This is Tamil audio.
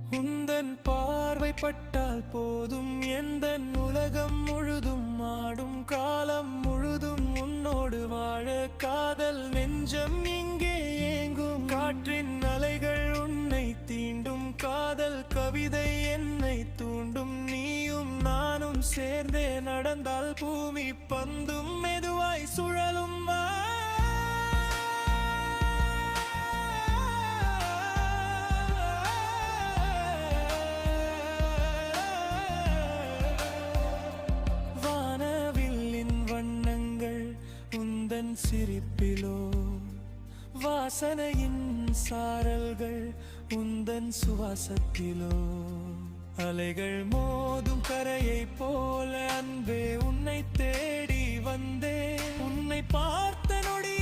உந்தன் பார்வை பட்டால் போதும் எந்தன் உலகம் முழுதும் ஆடும் காலம் முழுதும் உன்னோடு வாழ காதல் நெஞ்சம் இங்கே ஏங்கும் காற்றின் அலைகள் உன்னை தீண்டும் காதல் கவிதை என்னை தூண்டும் நீயும் நானும் சேர்ந்தே நடந்தால் பூமி பந்தும் மெதுவாய் சுழலும் உந்தன் சிரிப்பிலோ வாசனையின் சாரல்கள் உந்தன் சுவாசத்திலோ அலைகள் மோதும் கரையை போல அன்பே உன்னை தேடி வந்தே உன்னை பார்த்த நொடி